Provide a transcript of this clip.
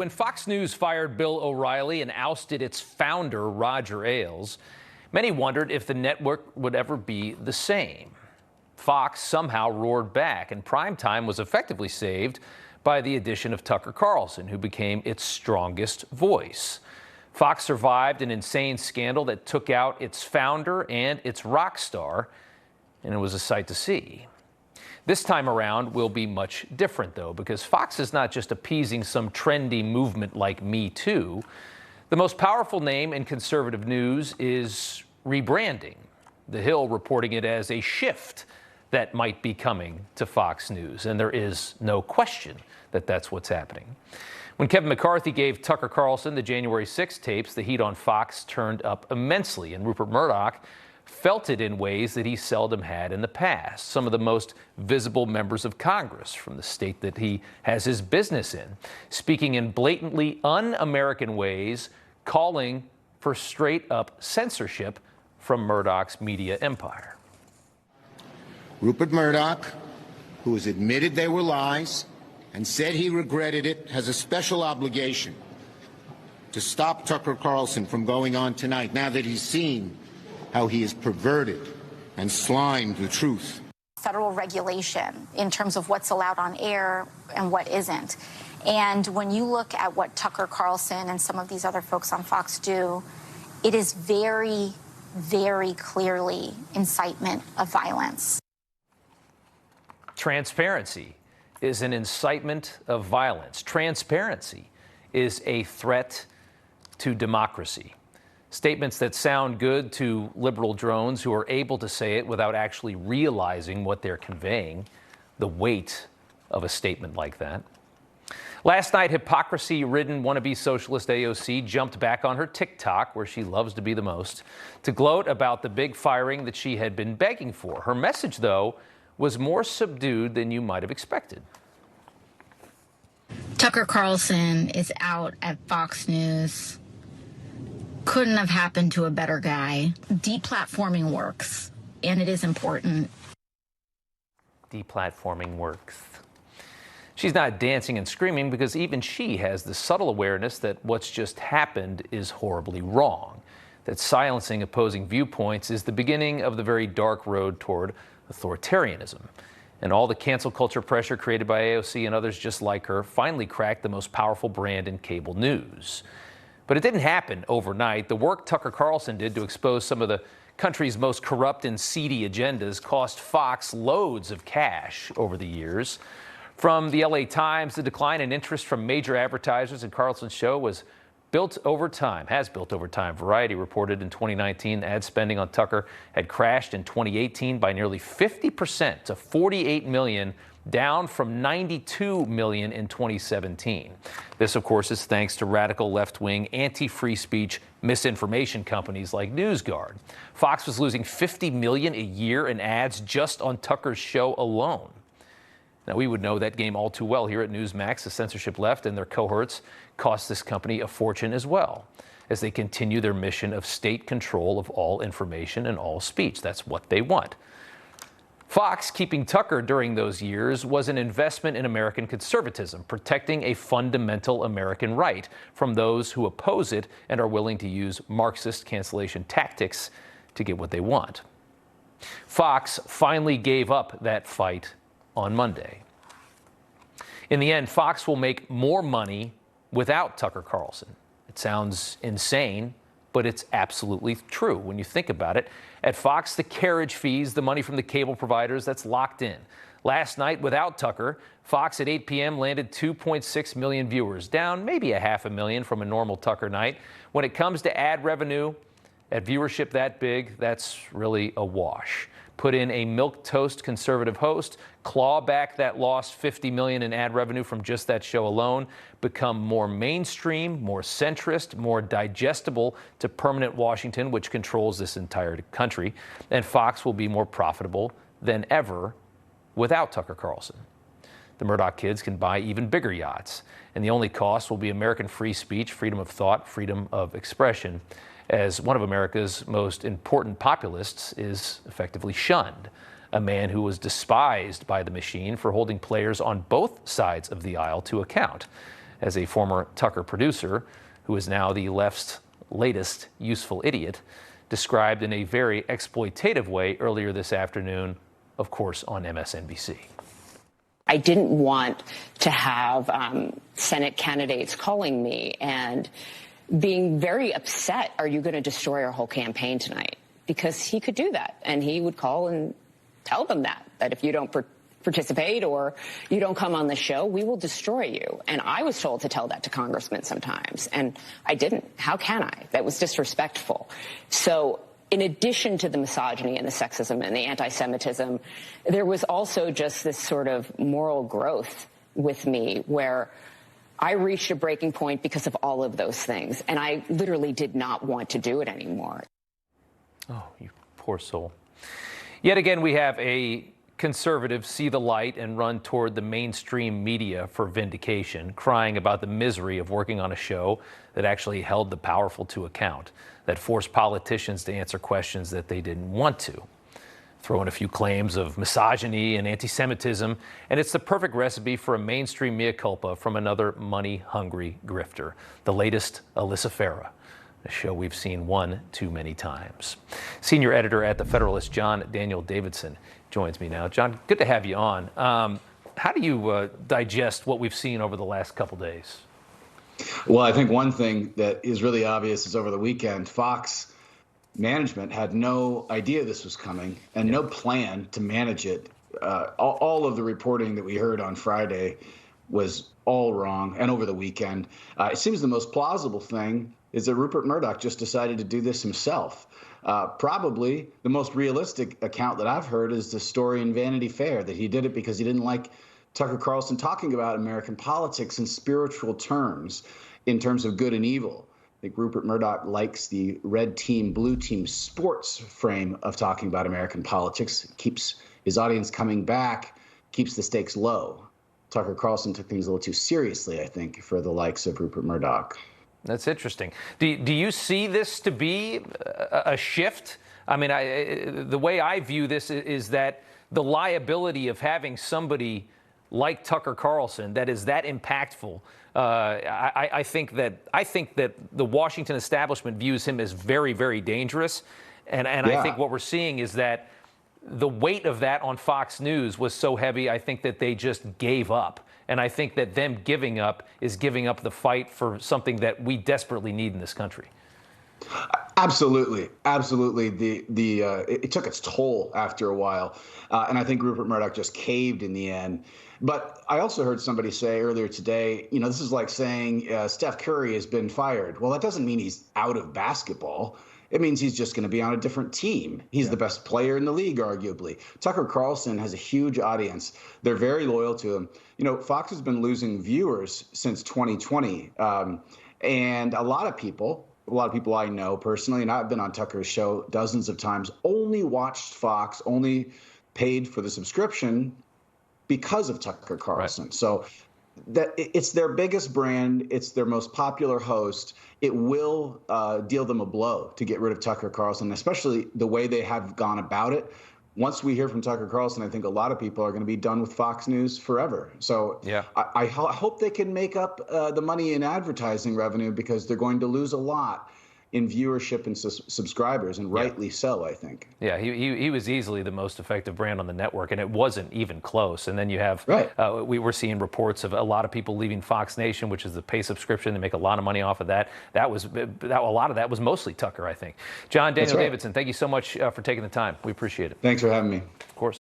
When Fox News fired Bill O'Reilly and ousted its founder, Roger Ailes, many wondered if the network would ever be the same. Fox somehow roared back, and primetime was effectively saved by the addition of Tucker Carlson, who became its strongest voice. Fox survived an insane scandal that took out its founder and its rock star, and it was a sight to see. This time around will be much different, though, because Fox is not just appeasing some trendy movement like Me Too. The most powerful name in conservative news is rebranding. The Hill reporting it as a shift that might be coming to Fox News, and there is no question that that's what's happening. When Kevin McCarthy gave Tucker Carlson the January 6 tapes, the heat on Fox turned up immensely, and Rupert Murdoch felt it in ways that he seldom had in the past. Some of the most visible members of Congress from the state that he has his business in, speaking in blatantly un-American ways, calling for straight-up censorship from Murdoch's media empire. Rupert Murdoch, who has admitted they were lies and said he regretted it, has a special obligation to stop Tucker Carlson from going on tonight, now that he's seen how he has perverted and slimed the truth. Federal regulation in terms of what's allowed on air and what isn't. And when you look at what Tucker Carlson and some of these other folks on Fox do, it is very, very clearly incitement of violence. Transparency is an incitement of violence. Transparency is a threat to democracy. Statements that sound good to liberal drones who are able to say it without actually realizing what they're conveying, the weight of a statement like that. Last night, hypocrisy-ridden wannabe socialist AOC jumped back on her TikTok, where she loves to be the most, to gloat about the big firing that she had been begging for. Her message, though, was more subdued than you might have expected. Tucker Carlson is out at Fox News. Couldn't have happened to a better guy. Deplatforming works, and it is important. Deplatforming works. She's not dancing and screaming because even she has the subtle awareness that what's just happened is horribly wrong, that silencing opposing viewpoints is the beginning of the very dark road toward authoritarianism. And all the cancel culture pressure created by AOC and others just like her finally cracked the most powerful brand in cable news. But it didn't happen overnight. The work Tucker Carlson did to expose some of the country's most corrupt and seedy agendas cost Fox loads of cash over the years. From the LA Times, the decline in interest from major advertisers in Carlson's show was built over time, has built over time. Variety reported in 2019 ad spending on Tucker had crashed in 2018 by nearly 50% to $48 million, down from $92 million in 2017. This, of course, is thanks to radical left-wing, anti-free speech misinformation companies like NewsGuard. Fox was losing $50 million a year in ads just on Tucker's show alone. Now, we would know that game all too well here at Newsmax. The censorship left and their cohorts cost this company a fortune as well, as they continue their mission of state control of all information and all speech. That's what they want. Fox keeping Tucker during those years was an investment in American conservatism, protecting a fundamental American right from those who oppose it and are willing to use Marxist cancellation tactics to get what they want. Fox finally gave up that fight on Monday. In the end, Fox will make more money without Tucker Carlson. It sounds insane, but it's absolutely true when you think about it. At Fox, the carriage fees, the money from the cable providers, that's locked in. Last night, without Tucker, Fox at 8 p.m. landed 2.6 million viewers, down maybe 500,000 from a normal Tucker night. When it comes to ad revenue, at viewership that big, that's really a wash. Put in a milquetoast conservative host, claw back that lost $50 million in ad revenue from just that show alone, become more mainstream, more centrist, more digestible to permanent Washington, which controls this entire country, and Fox will be more profitable than ever without Tucker Carlson. The Murdoch kids can buy even bigger yachts, and the only cost will be American free speech, freedom of thought, freedom of expression, as one of America's most important populists is effectively shunned, a man who was despised by the machine for holding players on both sides of the aisle to account. as a former Tucker producer, who is now the left's latest useful idiot, described in a very exploitative way earlier this afternoon, of course, on MSNBC. I didn't want to have Senate candidates calling me and being very upset. Are you going to destroy our whole campaign tonight? Because he could do that. And he would call and tell them that if you don't participate or you don't come on the show, we will destroy you. And I was told to tell that to congressmen sometimes. And I didn't. How can I? That was disrespectful. So in addition to the misogyny and the sexism and the anti-Semitism, there was also just this sort of moral growth with me where I reached a breaking point because of all of those things. And I literally did not want to do it anymore. Oh, you poor soul. Yet again, we have a conservative see the light and run toward the mainstream media for vindication, crying about the misery of working on a show that actually held the powerful to account, that forced politicians to answer questions that they didn't want to. Throw in a few claims of misogyny and anti-Semitism, and it's the perfect recipe for a mainstream mea culpa from another money-hungry grifter, the latest Alyssa Farah, a show we've seen one too many times. Senior editor at The Federalist, John Daniel Davidson, joins me now. John, good to have you on. How do you digest what we've seen over the last couple days? Well, I think one thing that is really obvious is over the weekend, Fox management had no idea this was coming and no plan to manage it. All of the reporting that we heard on Friday was all wrong, and over the weekend. It seems the most plausible thing is that Rupert Murdoch just decided to do this himself. Probably the most realistic account that I've heard is the story in Vanity Fair, that he did it because he didn't like Tucker Carlson talking about American politics in spiritual terms, in terms of good and evil. I think Rupert Murdoch likes the red team, blue team sports frame of talking about American politics, keeps his audience coming back, keeps the stakes low. Tucker Carlson took things a little too seriously, I think, for the likes of Rupert Murdoch. That's interesting. Do you see this to be a shift? I mean, the way I view this is that the liability of having somebody like Tucker Carlson that is that impactful, I think that the Washington establishment views him as very, very dangerous. And I think what we're seeing is that the weight of that on Fox News was so heavy, I think that they just gave up. And I think that them giving up is giving up the fight for something that we desperately need in this country. Absolutely. It took its toll after a while. And I think Rupert Murdoch just caved in the end. But I also heard somebody say earlier today, this is like saying Steph Curry has been fired. Well, that doesn't mean he's out of basketball. It means he's just going to be on a different team. He's the best player in the league, arguably. Tucker Carlson has a huge audience. They're very loyal to him. Fox has been losing viewers since 2020. And a lot of people I know personally, and I've been on Tucker's show dozens of times, only watched Fox, only paid for the subscription because of Tucker Carlson. Right. So that it's their biggest brand. It's their most popular host. It will deal them a blow to get rid of Tucker Carlson, especially the way they have gone about it. Once we hear from Tucker Carlson, I think a lot of people are going to be done with Fox News forever. So yeah. I hope they can make up the money in advertising revenue, because they're going to lose a lot in viewership and subscribers, and rightly so, I think. Yeah, he was easily the most effective brand on the network, and it wasn't even close. And then you have, we were seeing reports of a lot of people leaving Fox Nation, which is the pay subscription. They make a lot of money off of that. A lot of that was mostly Tucker, I think. John Daniel Davidson, thank you so much for taking the time. We appreciate it. Thanks for having me. Of course.